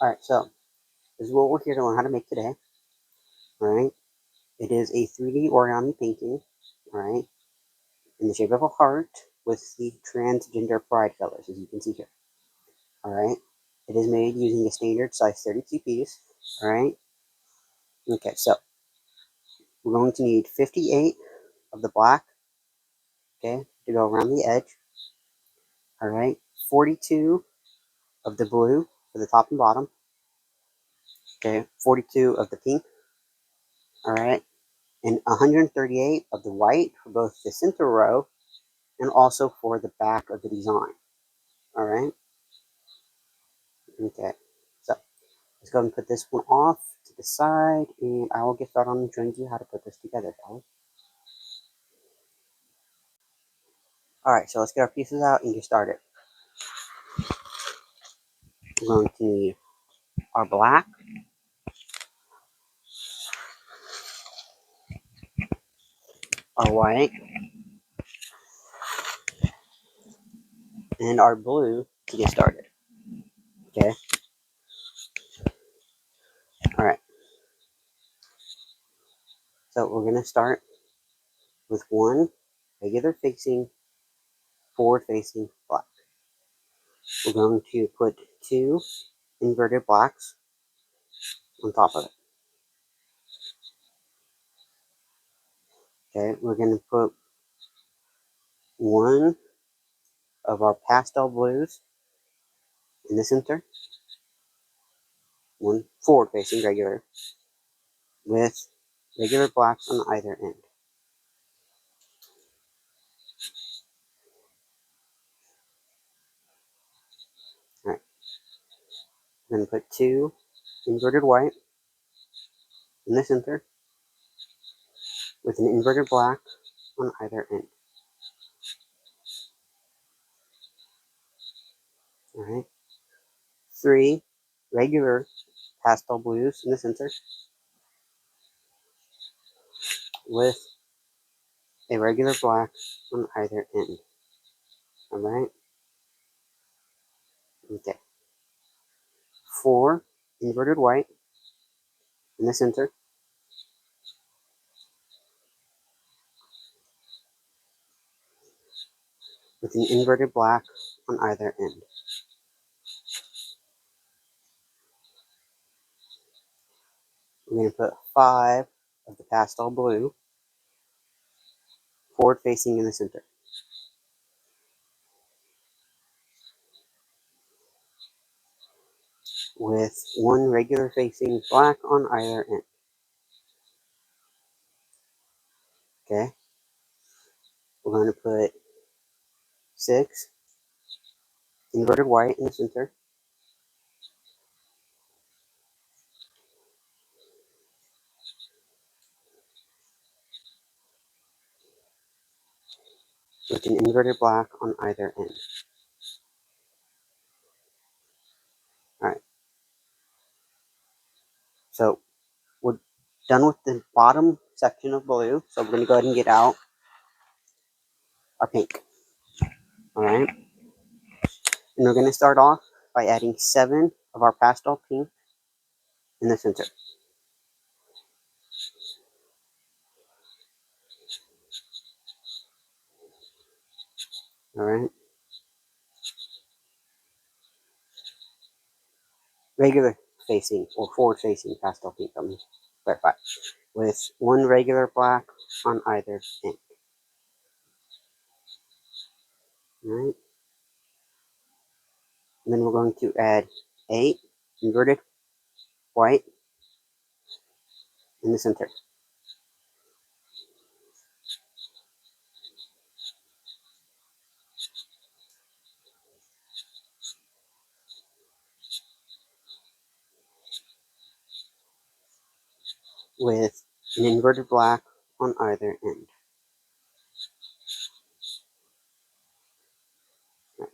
Alright, so this is what we're here to learn how to make today. Alright, it is a 3D origami painting, alright, in the shape of a heart with the transgender pride colors, as you can see here. Alright, it is made using a standard size 32 piece. Alright, okay, so we're going to need 58 of the black, okay, to go around the edge. Alright, 42 of the blue for the top and bottom. Okay, 42 of the pink. Alright, and 138 of the white for both the center row and also for the back of the design. Alright, okay, so let's go ahead and put this one off to the side, and I will get started on showing you how to put this together, shall we? Alright, so let's get our pieces out and get started. We're going to need our black, our white, and our blue to get started. Okay, alright, so we're going to start with one regular facing, forward facing black. We're going to put two inverted blacks on top of it. Okay, we're going to put one of our pastel blues in the center, one forward facing regular, with regular blacks on either end. Alright, I'm going to put two inverted white in the center, with an inverted black on either end. Alright, three regular pastel blues in the center, with a regular black on either end. Alright, okay. Four inverted white in the center, with an inverted black on either end. We're going to put five of the pastel blue forward facing in the center, with one regular facing black on either end. Okay, we're going to put six inverted white in the center, with an inverted black on either end. Alright, so we're done with the bottom section of blue, so we're going to go ahead and get out our pink. Alright, and we're going to start off by adding 7 of our pastel pink in the center. Alright, regular facing or forward facing pastel pink, let me clarify, with one regular black on either end. Alright, and then we're going to add 8 inverted white in the center, with an inverted black on either end. Right.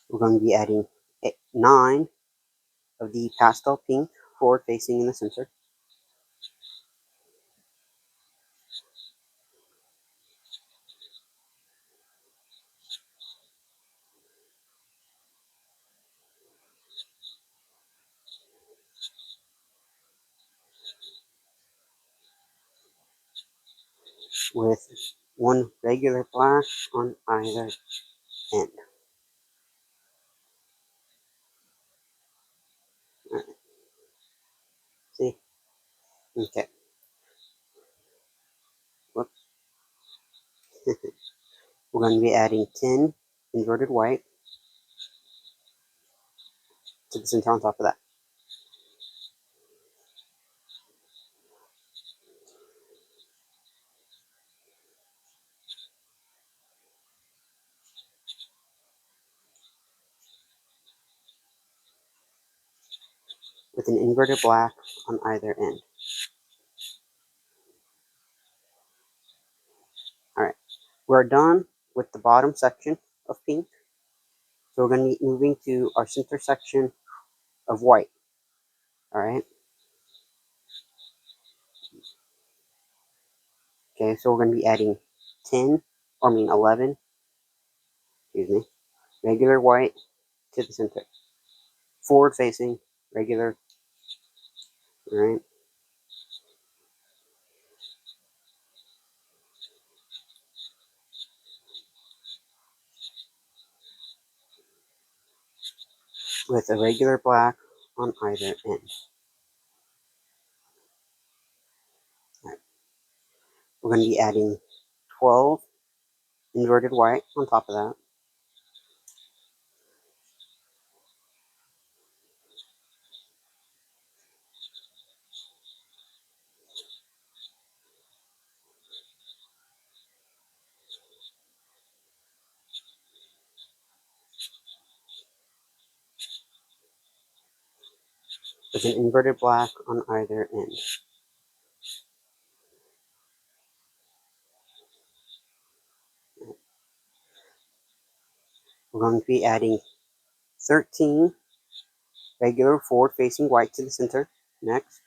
We're going to be adding 9 of the pastel pink forward facing in the center, with one regular black on either end. All right. See? Okay. Whoops. We're going to be adding 10 inverted white to the center on top of that. With an inverted black on either end. Alright, we're done with the bottom section of pink. So we're going to be moving to our center section of white. Alright. Okay, so we're going to be adding 11, regular white to the center. Forward facing, regular, alright. With a regular black on either end. Alright. We're going to be adding 12 inverted white on top of that. With an inverted black on either end. We're going to be adding 13 regular forward-facing white to the center. Next.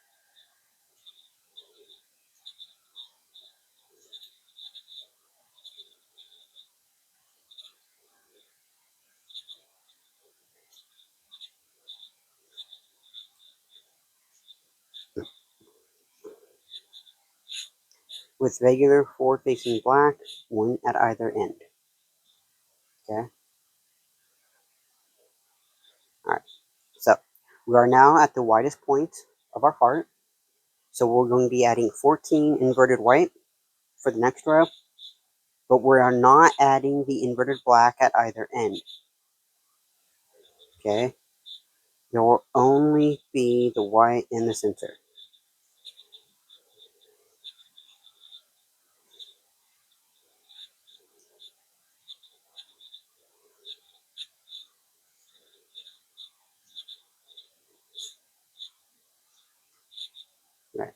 With regular forward-facing black, one at either end. Okay? Alright. So, we are now at the widest point of our heart. So we're going to be adding 14 inverted white for the next row. But we are not adding the inverted black at either end. Okay? There will only be the white in the center. Right.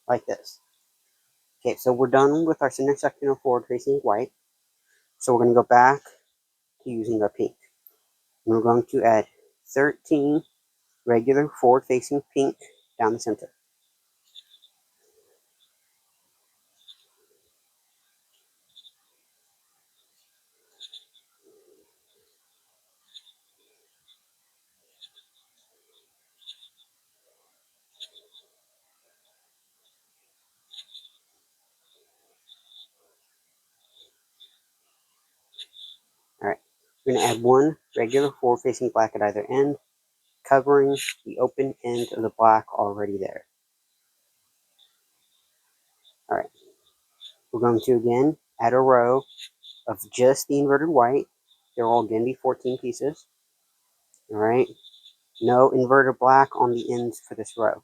Like this. Okay, so we're done with our center section of forward-facing white. So we're going to go back to using our pink. And we're going to add 13 regular forward-facing pink down the center. Alright, we're going to add one regular forward-facing black at either end, covering the open end of the black already there. Alright, we're going to again add a row of just the inverted white. There will again be 14 pieces. Alright, no inverted black on the ends for this row.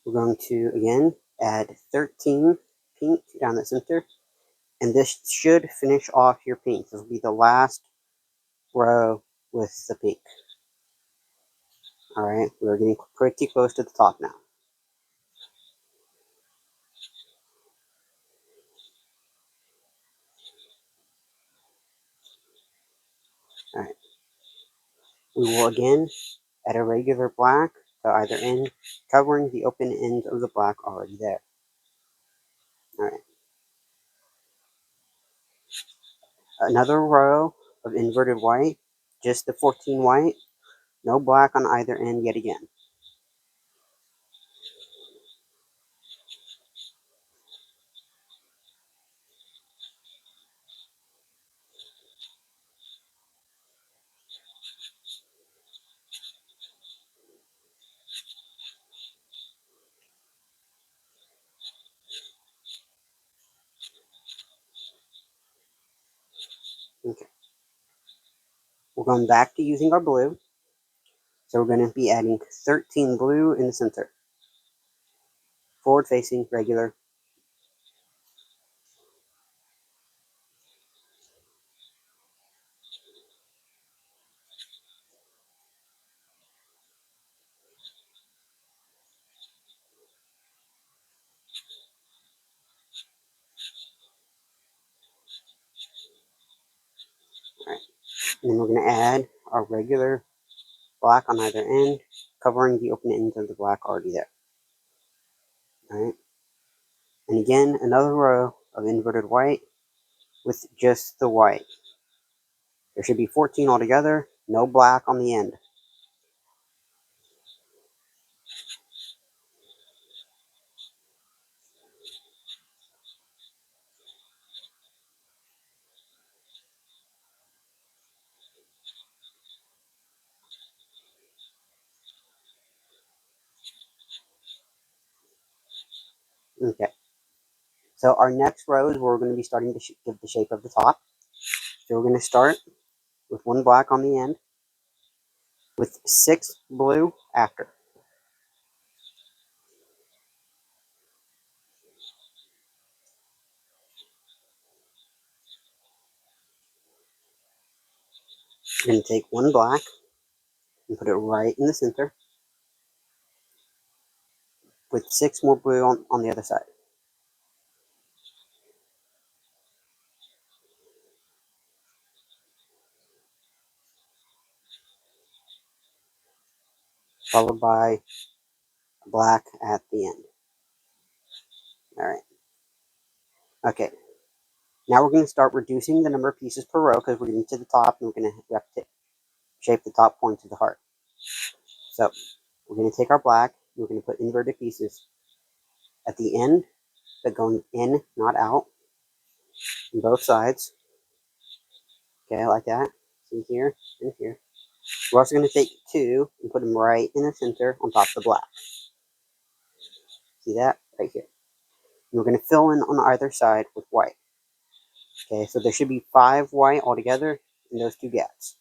We're going to again add 13 pink down the center, and this should finish off your pink. This will be the last row with the pink. Alright, we're getting pretty close to the top now. Alright. We will again add a regular black to either end, covering the open ends of the black already there. Alright. Another row of inverted white, just the 14 white, no black on either end yet again. Okay. We're going back to using our blue. So we're going to be adding 13 blue in the center. Forward facing, regular. Alright. And then we're going to add our regular black on either end, covering the open ends of the black already there. Alright. And again, another row of inverted white with just the white. There should be 14 altogether, no black on the end. Okay. So our next row is where we're going to be starting to give the shape of the top. So we're going to start with one black on the end, with 6 blue after. We're going to take one black and put it right in the center, with 6 more blue on the other side. Followed by black at the end. Alright. Okay. Now we're going to start reducing the number of pieces per row because we're getting to the top and we have to shape the top points of the heart. So we're going to take our black, we're going to put inverted pieces at the end, but going in, not out, on both sides. Okay, like that. See here and here. We're also going to take 2 and put them right in the center on top of the black. See that? Right here. And we're going to fill in on either side with white. Okay, so there should be 5 white altogether in those 2 gaps.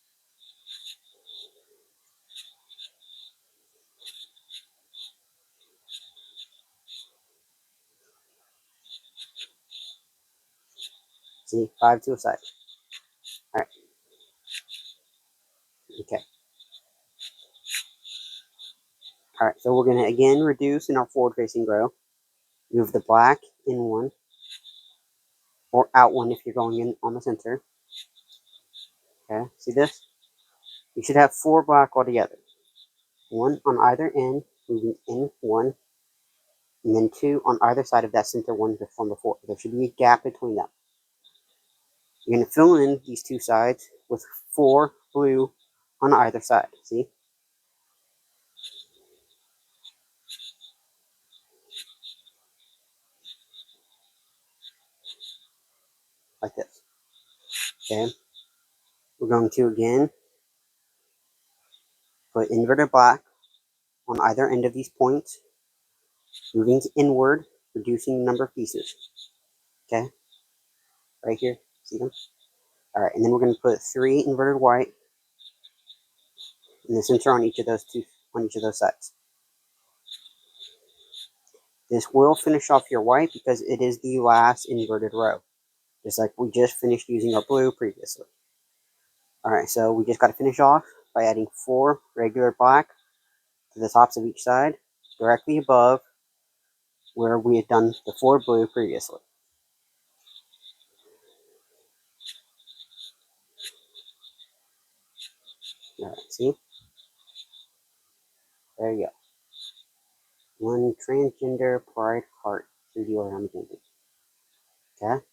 See, 5 to a side. Alright. Okay. Alright, so we're going to again reduce in our forward facing row. Move the black in one, or out one if you're going in on the center. Okay, see this? You should have 4 black altogether. 1 on either end, moving in 1, and then 2 on either side of that center one to form the 4. There should be a gap between them. You're going to fill in these 2 sides with 4 blue on either side. See? Like this. Okay? We're going to again put inverted black on either end of these points, moving inward, reducing the number of pieces. Okay? Right here. See them? Alright, and then we're going to put 3 inverted white in the center on each of those sides. This will finish off your white because it is the last inverted row, just like we just finished using our blue previously. Alright, so we just got to finish off by adding 4 regular black to the tops of each side, directly above where we had done the 4 blue previously. Alright, see? There you go. One transgender pride heart 3D origami painting. Okay?